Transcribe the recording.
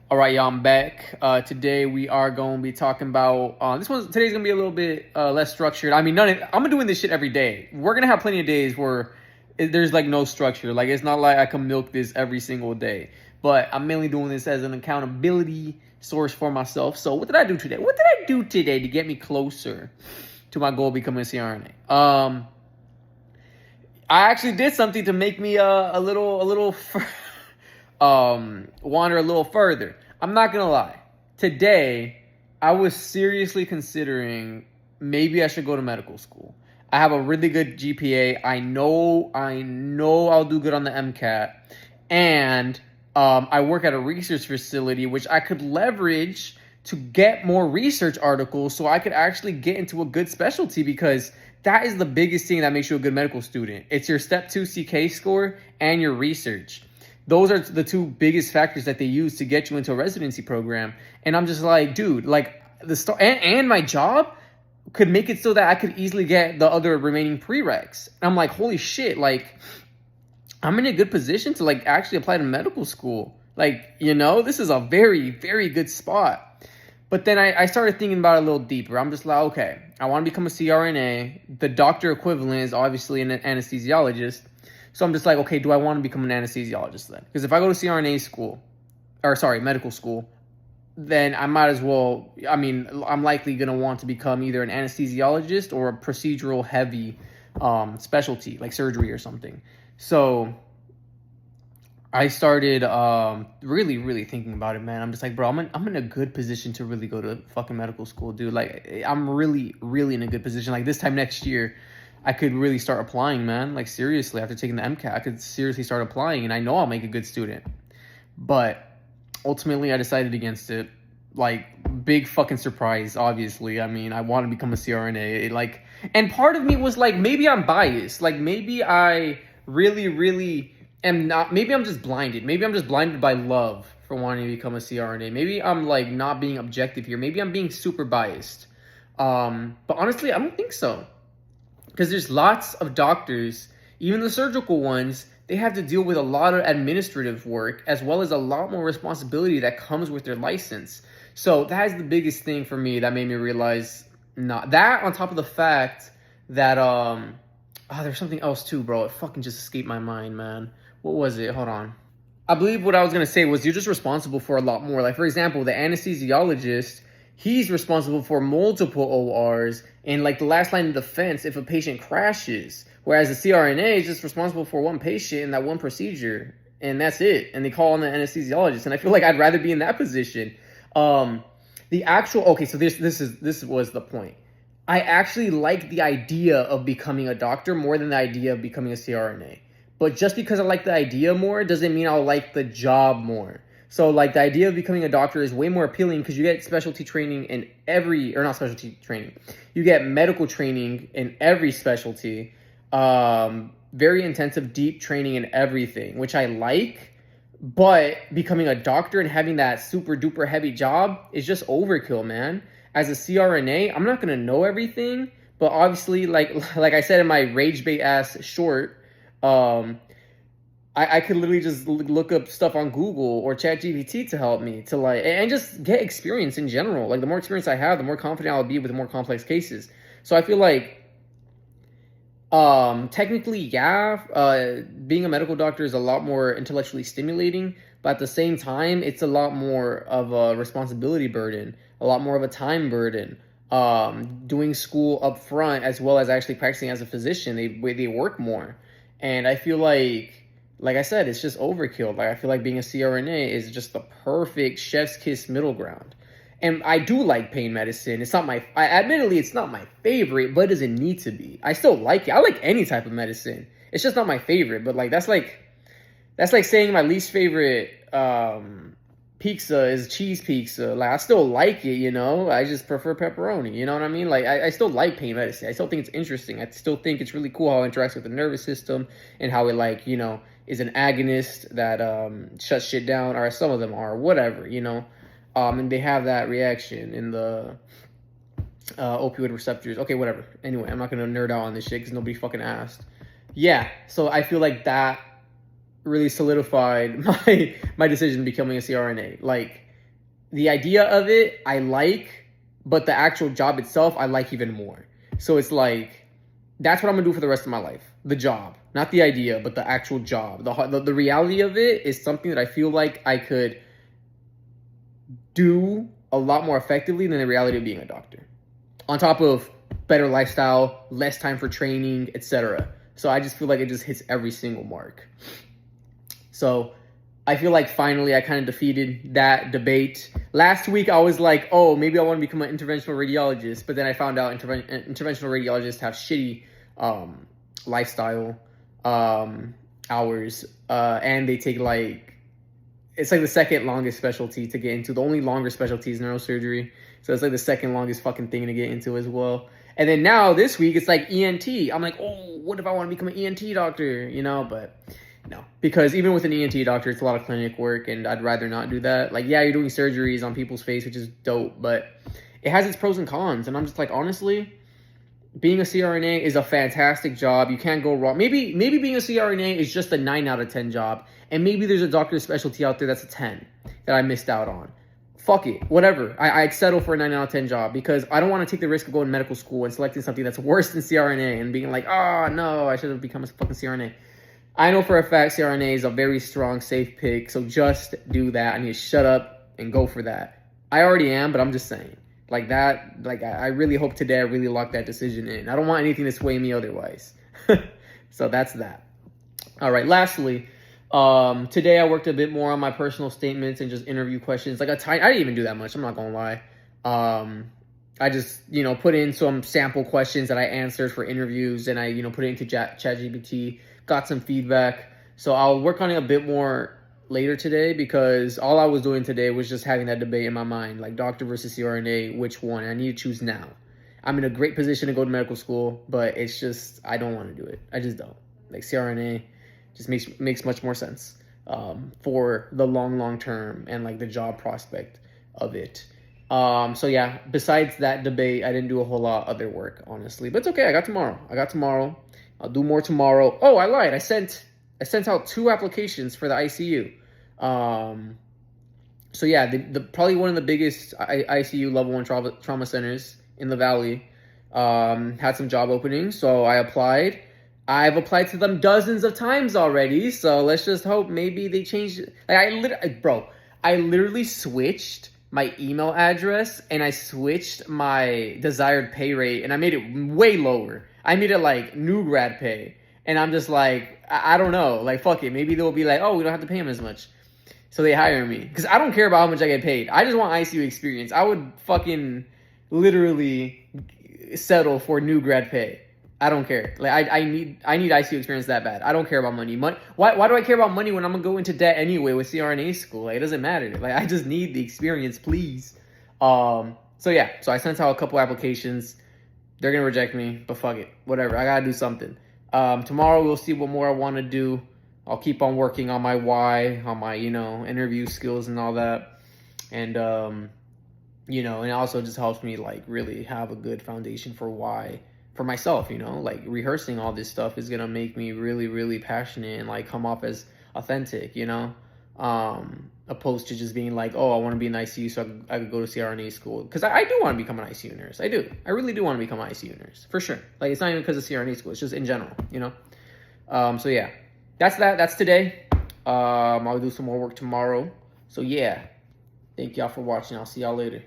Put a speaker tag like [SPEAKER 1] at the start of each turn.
[SPEAKER 1] All right, y'all, I'm back. Today we are going to be talking about today's going to be a little bit less structured. I mean, I'm doing this shit every day. We're going to have plenty of days where there's like no structure. Like it's not like I can milk this every single day. But I'm mainly doing this as an accountability source for myself. So what did I do today? What did I do today to get me closer to my goal of becoming a CRNA? I actually did something to make me a little wander a little further. I'm not gonna lie. Today, I was seriously considering maybe I should go to medical school. I have a really good GPA. I know I'll do good on the MCAT, and I work at a research facility which I could leverage to get more research articles, so I could actually get into a good specialty, because that is the biggest thing that makes you a good medical student. It's your step 2 CK score and your research. Those are the two biggest factors that they use to get you into a residency program. And I'm just like, dude, like and my job could make it so that I could easily get the other remaining prereqs. And I'm like, holy shit, like I'm in a good position to like actually apply to medical school. Like, this is a very, very good spot. But then I started thinking about it a little deeper. I'm just like, okay, I want to become a CRNA. The doctor equivalent is obviously an anesthesiologist. So I'm just like, okay, do I want to become an anesthesiologist then? Because if I go to CRNA school, medical school, then I might as well, I'm likely going to want to become either an anesthesiologist or a procedural heavy specialty, like surgery or something. So I started really, really thinking about it, man. I'm just like, bro, I'm in a good position to really go to fucking medical school, dude. Like, I'm really, really in a good position. Like, this time next year, I could really start applying, man. Like, seriously, after taking the MCAT, I could seriously start applying, and I know I'll make a good student. But ultimately, I decided against it. Like, big fucking surprise, obviously. I mean, I want to become a CRNA. And part of me was like, maybe I'm biased. Like, maybe I really, really am not. Maybe I'm just blinded. Maybe I'm just blinded by love for wanting to become a CRNA. Maybe I'm, like, not being objective here. Maybe I'm being super biased. But honestly, I don't think so. Because there's lots of doctors, even the surgical ones, they have to deal with a lot of administrative work as well as a lot more responsibility that comes with their license. So that is the biggest thing for me that made me realize not that, on top of the fact that there's something else too, bro. It fucking just escaped my mind, man. What was it? Hold on. I believe what I was gonna say was you're just responsible for a lot more. Like, for example, the anesthesiologist, he's responsible for multiple ORs and, like, the last line of defense if a patient crashes. Whereas the CRNA is just responsible for one patient and that one procedure, and that's it. And they call on the anesthesiologist. And I feel like I'd rather be in that position. So this was the point. I actually like the idea of becoming a doctor more than the idea of becoming a CRNA. But just because I like the idea more doesn't mean I'll like the job more. So, like, the idea of becoming a doctor is way more appealing because you get specialty training in not specialty training. You get medical training in every specialty. Very intensive, deep training in everything, which I like. But becoming a doctor and having that super duper heavy job is just overkill, man. As a CRNA, I'm not going to know everything. But obviously, like I said in my rage bait ass short, I could literally just look up stuff on Google or ChatGPT to help me to and just get experience in general. Like, the more experience I have, the more confident I'll be with more complex cases. So I feel like, technically, yeah, being a medical doctor is a lot more intellectually stimulating, but at the same time, it's a lot more of a responsibility burden, a lot more of a time burden. Doing school up front as well as actually practicing as a physician, they work more. And I feel like I said, it's just overkill. Like, I feel like being a CRNA is just the perfect chef's kiss middle ground. And I do like pain medicine. Admittedly, it's not my favorite, but it doesn't need to be. I still like it. I like any type of medicine. It's just not my favorite. But, like, that's like saying my least favorite pizza is cheese pizza. Like, I still like it, I just prefer pepperoni. You know what I mean? Like, I still like pain medicine. I still think it's interesting. I still think it's really cool how it interacts with the nervous system and how it, is an agonist that shuts shit down, or some of them are, whatever, and they have that reaction in the opioid receptors. Okay, whatever. Anyway, I'm not going to nerd out on this shit because nobody fucking asked. Yeah, so I feel like that really solidified my decision becoming a CRNA. Like, the idea of it I like, but the actual job itself I like even more. So it's like, that's what I'm gonna do for the rest of my life. The job, not the idea, but the actual job. The reality of it is something that I feel like I could do a lot more effectively than the reality of being a doctor. On top of better lifestyle, less time for training, etc. So I just feel like it just hits every single mark. So I feel like finally I kind of defeated that debate. Last week I was like, oh, maybe I want to become an interventional radiologist, but then I found out interventional radiologists have shitty lifestyle hours, and they take like, it's like the second longest specialty to get into. The only longer specialty is neurosurgery, so it's like the second longest fucking thing to get into as well. And then now this week it's like ENT. I'm like, oh, what if I want to become an ENT doctor? You know, but no, because even with an ENT doctor, it's a lot of clinic work, and I'd rather not do that. Like, yeah, you're doing surgeries on people's face, which is dope, but it has its pros and cons. And I'm just like, honestly, being a CRNA is a fantastic job. You can't go wrong. Maybe being a CRNA is just a 9 out of 10 job, and maybe there's a doctor's specialty out there that's a 10 that I missed out on. Fuck it, whatever. I'd settle for a 9 out of 10 job because I don't want to take the risk of going to medical school and selecting something that's worse than CRNA and being like, oh no, I should have become a fucking CRNA. I know for a fact CRNA is a very strong, safe pick, so just do that. I need to shut up and go for that. I already am, but I'm just saying. Like that, like I really hope today I really lock that decision in. I don't want anything to sway me otherwise. So that's that. All right, lastly, today I worked a bit more on my personal statements and just interview questions. Like I didn't even do that much, I'm not gonna lie. I just, put in some sample questions that I answered for interviews, and I, put it into ChatGPT, got some feedback. So I'll work on it a bit more later today, because all I was doing today was just having that debate in my mind, like doctor versus CRNA, which one? I need to choose now. I'm in a great position to go to medical school, but it's just, I don't want to do it. I just don't. Like CRNA just makes much more sense for the long term and like the job prospect of it. So yeah, besides that debate, I didn't do a whole lot of other work, honestly, but it's okay. I got tomorrow. I'll do more tomorrow. Oh, I lied. I sent out 2 applications for the ICU. So yeah, the probably one of the biggest ICU level 1 trauma centers in the valley had some job openings, so I applied. I've applied to them dozens of times already, so let's just hope maybe they change. Like I literally switched my email address and I switched my desired pay rate, and I made it way lower. I made it like new grad pay. And I'm just like, I don't know. Like, fuck it. Maybe they'll be like, oh, we don't have to pay him as much. So they hire me. Because I don't care about how much I get paid. I just want ICU experience. I would fucking literally settle for new grad pay. I don't care. Like, I need ICU experience that bad. I don't care about money. Why do I care about money when I'm going to go into debt anyway with CRNA school? Like, it doesn't matter. Like, I just need the experience, please. So yeah. So I sent out a couple applications. They're going to reject me. But fuck it. Whatever. I got to do something. Tomorrow we'll see what more I want to do. I'll keep on working on my why, on my, interview skills and all that. And, and it also just helps me like really have a good foundation for why, for myself, like rehearsing all this stuff is going to make me really, really passionate and like come off as authentic, opposed to just being like, oh, I want to be an ICU so I could go to CRNA school. Because I do want to become an ICU nurse. I do. I really do want to become an ICU nurse, for sure. Like, it's not even because of CRNA school. It's just in general, So, yeah. That's that. That's today. I'll do some more work tomorrow. So, yeah. Thank y'all for watching. I'll see y'all later.